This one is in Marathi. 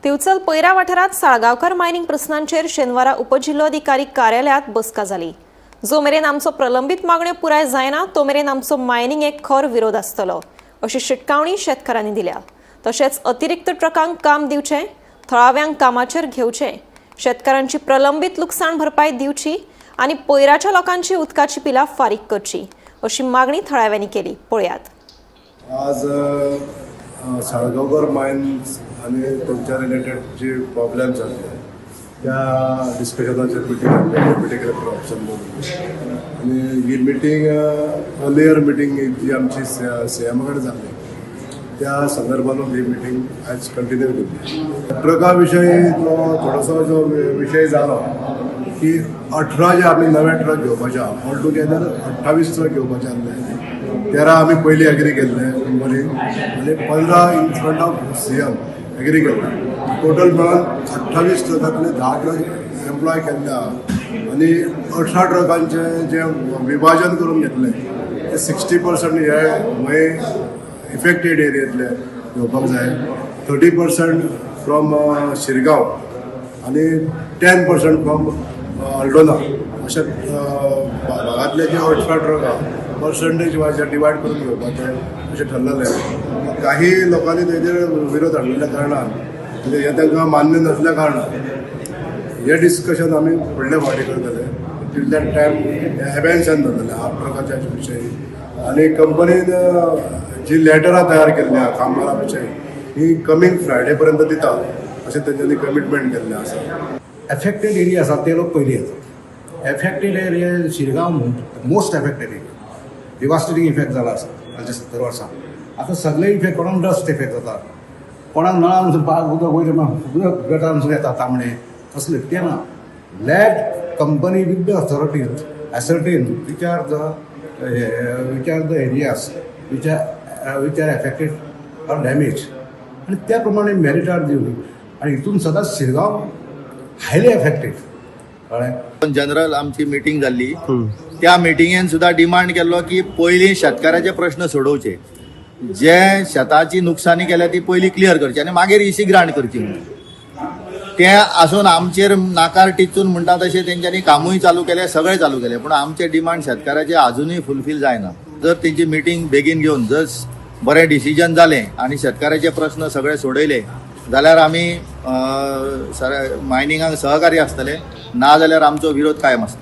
तिवचल पैरा वाठारात साळगांवकार मायनिंग प्रस्नांचेर शेनवारा उपजिल्लोधिकारी कार्यालयात बसका जाली। जो मेरेन आमचो प्रलंबीत मागण्यो पुराय जायना तो मेरेन आमचो मायनिंग एक खर विरोध आसतलो अशी शिटकावणी शेतकारांनी दिल्या। तशेंच अतिरिक्त ट्रकांक काम दिवचें, थळाव्यांक कामाचेर घेवचें, शेतकारांची प्रलंबीत लुकसाण भरपाई दिवची आनी पैराच्या लोकांची उदकाची पिलां फारीक करची अशी मागणी थळाव्यांनी केली। पळयात। आज साळगांवकर मायन्स आणि त्यांच्या रिलेटेड जे प्रॉब्लेम्स जाल्ले त्या डिस्कशनाचेर मिटींग कलेक्टर ऑप्शन म्हणून आणि ही मिटींग अर्लियर मिटींग जी आमची सीएमा कडेन जाल्ली त्या संदर्भान ही मिटींग आज कंटिन्यू केली। ट्रका विशयीतलो थोडोसो जो विशय जालो की 18 जे आमी नवे ट्रक घेवपाचे ऑल टुगेदर 28 ट्रक घेवपाचे आसले। 13 आमी पयलीं एग्री केल्ले कंपनीन आनी 15 in front of CM agree केल्ले। टोटल मेळून 28 ट्रकांतले 10 ट्रक एम्प्लॉय केल्ले आनी 18 ट्रकांचे जे विभाजन करून घेतले ते 60% हे मागीर इफेक्टेड एरियांतले घेवपाक जाय, 30% फ्रॉम शिरगांव आनी 10% फ्रॉम अल्डोना अशा भागांतले जे 18 ट्रक आहा पर्संटेज वायज डिवायड करून घेवपाचें अशें ठरलेलें। काही लोकांनी तेजेर विरोध हाडलेल्या कारणान म्हणजे हे तांकां मान्य नासल्या कारणान हे डिस्कशन आमी फुडले फावटी करतले। टील दॅट टायम एबॅन्शन जातलें 8 ट्रकाच्या विशयी आनी कंपनीन जी लेटरां तयार केल्ल्या कामगारां विशयी ही कमींग फ्रायडे पर्यंत दिता अशें तेंच्यांनी कमिटमेंट केल्लें आसा। एफेक्टेड एरिया आसा ते लोक पयलीं येतात। Affected area Shirgaon most affected area devastating effect जाला आसा फाटल्या 70 वर्सां। आतां सगळे इफेक्ट कोणाक डस्ट इफेक्ट जाता, कोणाक नळांसून उदक वयर उदक गटारांसून येता तांबडे असले ते ना। Let company with the authorities ascertain which are the areas which are affected or damage आनी त्या प्रमाणे मेरिटार दिवली आनी हितून सदांच शिरगांव हायली एफेक्टेड कळ्ळें। जनरल आमची मिटींग जाल्ली त्या मिटिंगेन सुद्दां डिमांड केल्लो की पयलीं शेतकाराचे प्रश्न सोडोवचे, जे शेताची नुकसानी केल्या ती पयलीं क्लियर करची आनी मागीर इसी ग्रांट करची म्हणून। ते आसून आमचेर नाकार टिचून म्हणटा तशें तेंच्यांनी कामूय चालू केलें, सगळें चालू केलें, पूण आमचे डिमांड शेतकाराचे आजुनूय फुलफील जायना। जर तेंची मिटींग बेगीन घेवन जर बरें डिसिजन जालें आनी शेतकाराचे प्रश्न सगळे सोडयले जाल्यार आमी मायनिंगाक सहकार्य आसतले, ना जाल्यार आमचो विरोध कायम आसतलो।